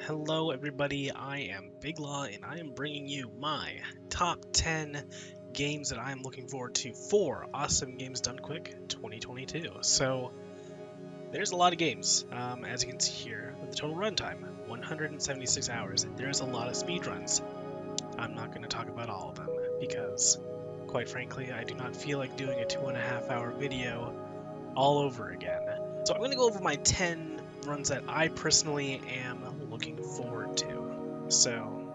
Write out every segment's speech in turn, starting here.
Hello everybody, I am Big Law and I am bringing you my top 10 games that I am looking forward to for Awesome Games Done Quick 2022. So there's a lot of games, as you can see here, with the total runtime, 176 hours. There's a lot of speedruns. I'm not going to talk about all of them because, quite frankly, I do not feel like doing a 2.5 hour video all over again. So I'm going to go over my 10 runs that I personally am looking forward to. So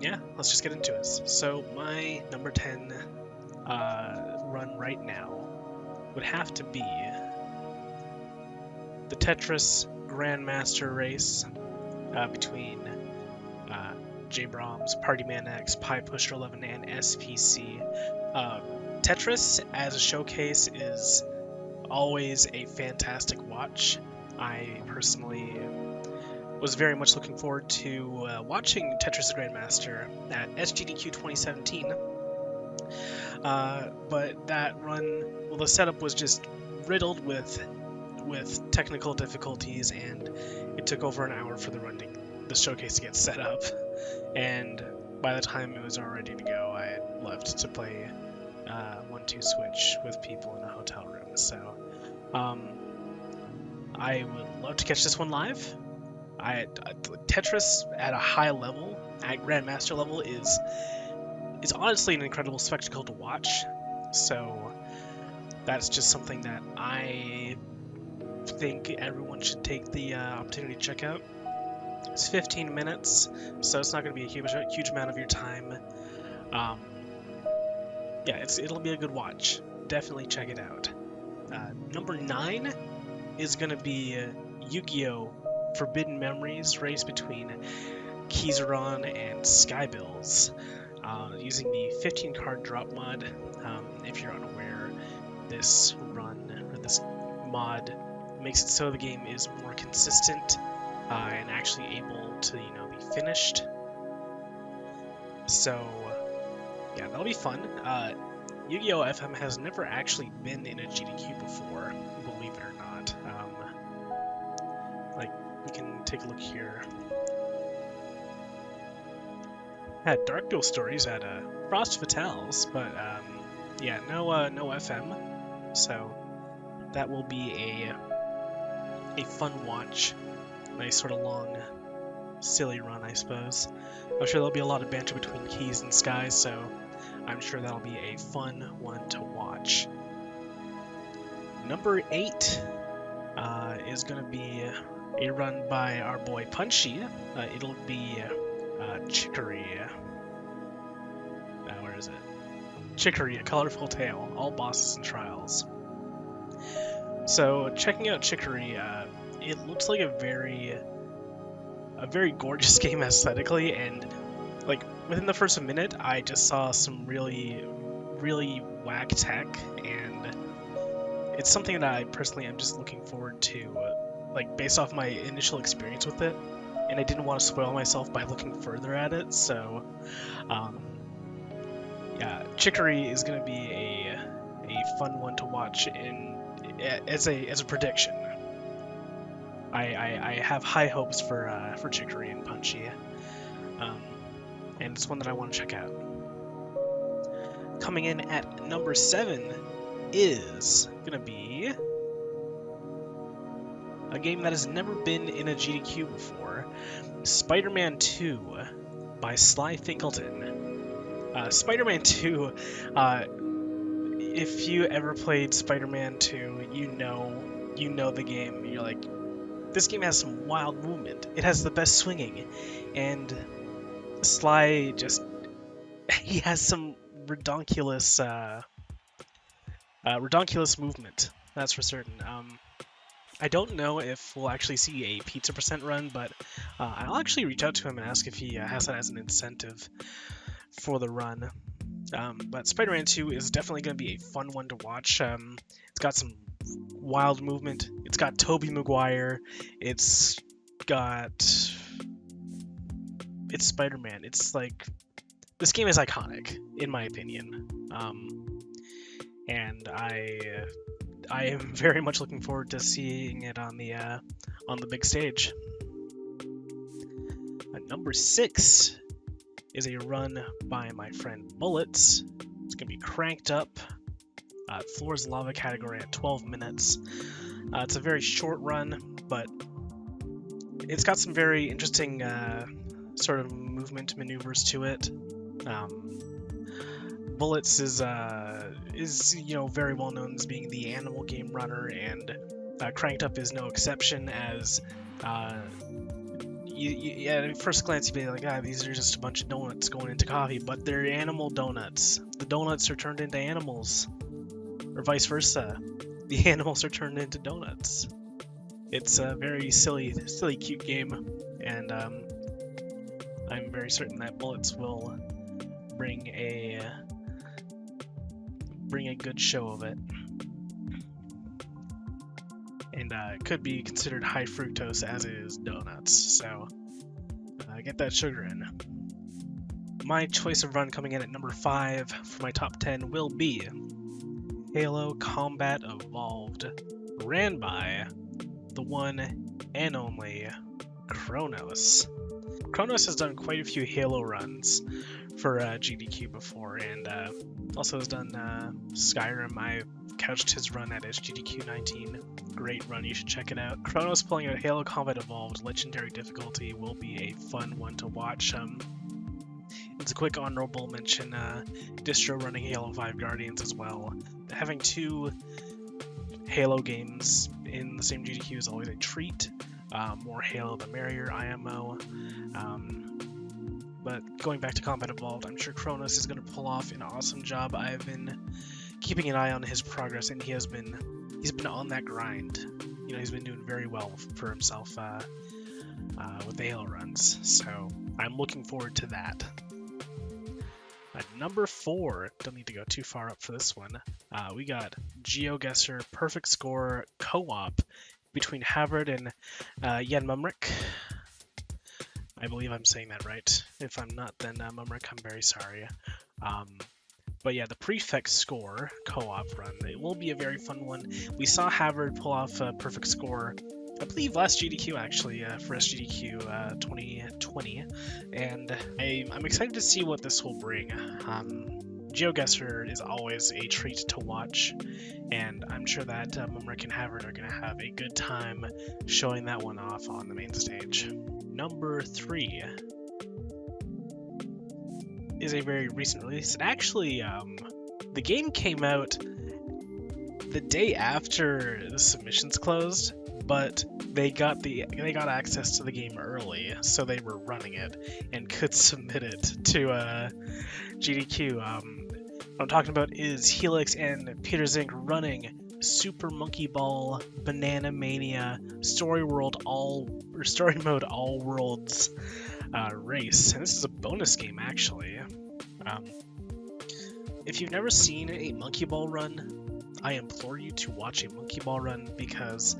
yeah, let's just get into it. So my number 10 run right now would have to be the Tetris Grandmaster race between J-Brahms, Partyman X, Pie Pusher 11, and SPC. Tetris as a showcase is always a fantastic watch. I personally was very much looking forward to watching Tetris the Grandmaster at AGDQ 2017. But that run, well, the setup was just riddled with technical difficulties, and it took over an hour for the showcase to get set up. And by the time it was all ready to go, I had left to play 1-2 Switch with people in a hotel room. So I would love to catch this one live. Tetris at a high level, at Grandmaster level, is honestly an incredible spectacle to watch. So that's just something that I think everyone should take the opportunity to check out. It's 15 minutes, so it's not going to be a huge amount of your time. Yeah, it'll be a good watch. Definitely check it out. Number 9 is going to be Yu-Gi-Oh! Forbidden Memories race between Kizaron and Skybills using the 15 card drop mod. If you're unaware, this run or this mod makes it so the game is more consistent and actually able to be finished. So yeah, that'll be fun. Yu-Gi-Oh! FM has never actually been in a GDQ before, believe it or not. We can take a look here. Had Dark Duel Stories at Frost Fatales, but yeah, no FM. So that will be a fun watch. Nice sort of long, silly run, I suppose. I'm sure there'll be a lot of banter between Keys and Skies, so I'm sure that'll be a fun one to watch. Number 8 is going to be a run by our boy Punchy. It'll be Chicory. Where is it? Chicory, A Colorful Tale, All Bosses and Trials. So checking out Chicory, it looks like a very gorgeous game aesthetically, and like within the first minute, I just saw some really whack tech, and it's something that I personally am just looking forward to, like based off my initial experience with it, and I didn't want to spoil myself by looking further at it. So, yeah, Chicory is going to be a fun one to watch as a prediction. I have high hopes for Chicory and Punchy, and it's one that I want to check out. Coming in at number 7 is gonna be a game that has never been in a GDQ before, Spider-Man 2 by Sly Finkleton. Spider-Man 2, if you ever played Spider-Man 2, you know the game. You're like, this game has some wild movement. It has the best swinging, and Sly he has some redonkulous movement. That's for certain. I don't know if we'll actually see a pizza percent run, but I'll actually reach out to him and ask if he has that as an incentive for the run. But Spider-Man 2 is definitely going to be a fun one to watch. It's got some wild movement. It's got Tobey Maguire. It's Spider-Man. It's like, this game is iconic in my opinion, and I am very much looking forward to seeing it on the big stage. Number 6 is a run by my friend Bullets. It's going to be cranked up. Floor's Lava category at 12 minutes. It's a very short run, but it's got some very interesting sort of movement maneuvers to it. Bullets is very well known as being the animal game runner, and Cranked Up is no exception. As at first glance you'd be like, these are just a bunch of donuts going into coffee, but they're animal donuts. The donuts are turned into animals, or vice versa. The animals are turned into donuts. It's a very silly, cute game, and I'm very certain that Bullets will bring a good show of it, and it could be considered high fructose as is donuts. So get that sugar in. My choice of run coming in at number 5 for my top 10 will be Halo Combat Evolved, ran by the one and only Kronos. Kronos has done quite a few Halo runs for GDQ before, and also has done Skyrim. I couched his run at SGDQ 19. Great run, you should check it out. Kronos pulling out Halo Combat Evolved Legendary difficulty will be a fun one to watch. It's a quick honorable mention, Distro running Halo 5 Guardians as well. Having 2 Halo games in the same GDQ is always a treat. More Halo the merrier, IMO. But going back to Combat Evolved, I'm sure Kronos is going to pull off an awesome job. I've been keeping an eye on his progress, and he's been on that grind. He's been doing very well for himself with the Halo runs. So I'm looking forward to that. At number 4, don't need to go too far up for this one. We got GeoGuessr Perfect Score Co-op between Havard and Jan Mumrick. I believe I'm saying that right. If I'm not, then Mumrick, I'm very sorry. But yeah, the Prefect Score co-op run, it will be a very fun one. We saw Havard pull off a Perfect Score, I believe last GDQ actually, for SGDQ 2020, and I'm excited to see what this will bring. GeoGuessr is always a treat to watch, and I'm sure that Mumrick and Havard are going to have a good time showing that one off on the main stage. Number 3 is a very recent release. And actually, the game came out the day after the submissions closed, but they got access to the game early, so they were running it and could submit it to GDQ. What I'm talking about is Helix and Peter Zink running Super Monkey Ball Banana Mania Story Mode All Worlds race, and this is a bonus game actually. If you've never seen a Monkey Ball run, I implore you to watch a Monkey Ball run, because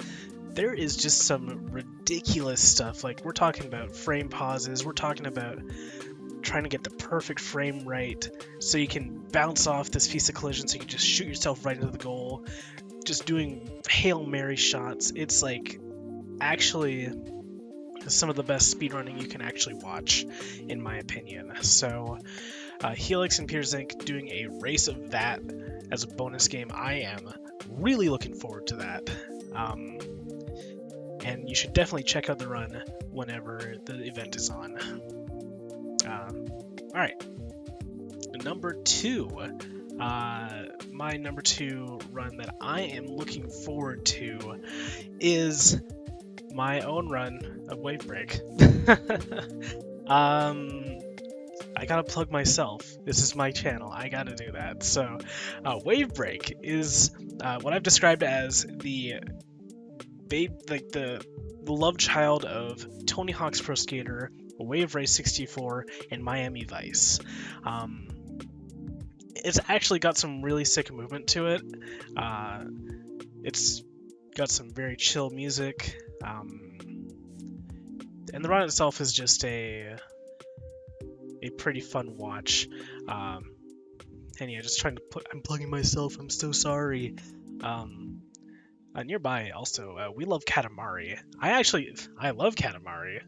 there is just some ridiculous stuff. Like, we're talking about frame pauses, we're talking about trying to get the perfect frame right so you can bounce off this piece of collision so you can just shoot yourself right into the goal, just doing Hail Mary shots. It's like actually some of the best speedrunning you can actually watch, in my opinion. So Helix and Peter Zink doing a race of that as a bonus game. I am really looking forward to that. And you should definitely check out the run whenever the event is on. Alright. Number 2. My number 2 run that I am looking forward to is my own run of Wavebreak. I gotta plug myself. This is my channel. I gotta do that. So, Wavebreak is what I've described as the love child of Tony Hawk's Pro Skater, Wave Race 64, and Miami Vice. It's actually got some really sick movement to it. It's got some very chill music, and the run itself is just a pretty fun watch. And yeah, just trying to I'm plugging myself, I'm so sorry. Nearby also, we love Katamari. I love Katamari.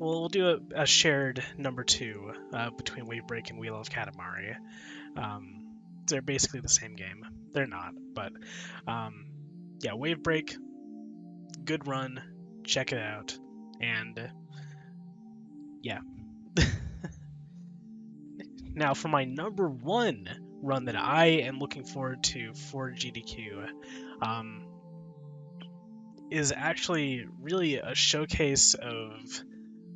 we'll do a shared number 2 between Wave Break and Wheel of Katamari. They're basically the same game. They're not, but yeah, Wave Break, good run. Check it out, and yeah. Now for my number 1 run that I am looking forward to for GDQ, is actually really a showcase of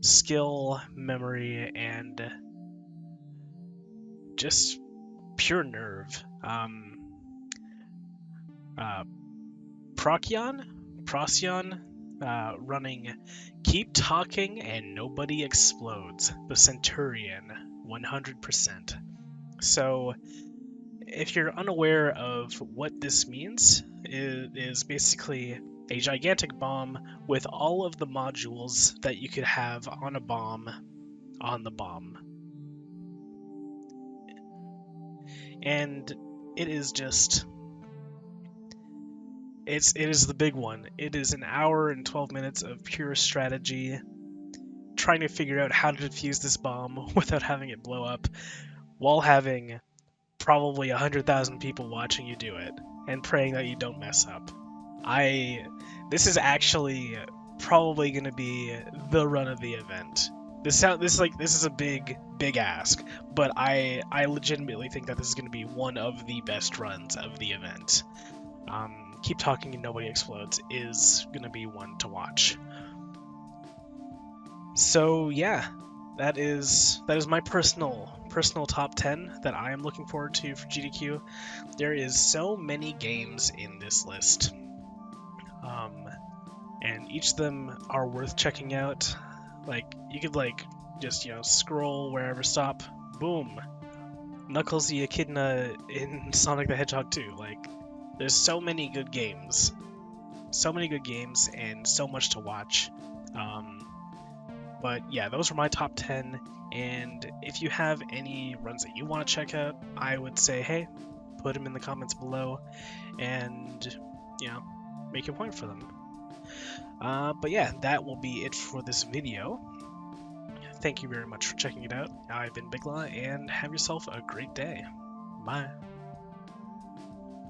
skill, memory, and just pure nerve. Procyon, running Keep Talking and Nobody Explodes, the Centurion, 100%. So, if you're unaware of what this means, it is basically a gigantic bomb with all of the modules that you could have on a bomb on the bomb. And it is just... It is the big one. It is an hour and 12 minutes of pure strategy, trying to figure out how to defuse this bomb without having it blow up, while having probably 100,000 people watching you do it, and praying that you don't mess up. This is actually probably going to be the run of the event. This is a big ask, but I legitimately think that this is going to be one of the best runs of the event. Keep Talking and Nobody Explodes is going to be one to watch. So yeah, that is my personal top 10 that I am looking forward to for GDQ. There is so many games in this list, and each of them are worth checking out. Like, you could just scroll wherever, stop, boom, Knuckles the Echidna in Sonic the Hedgehog 2. There's so many good games, and so much to watch. But yeah, those are my top 10, and if you have any runs that you want to check out, I would say, hey, put them in the comments below, and, make a point for them. But yeah, that will be it for this video. Thank you very much for checking it out. I've been Big Law, and have yourself a great day. Bye.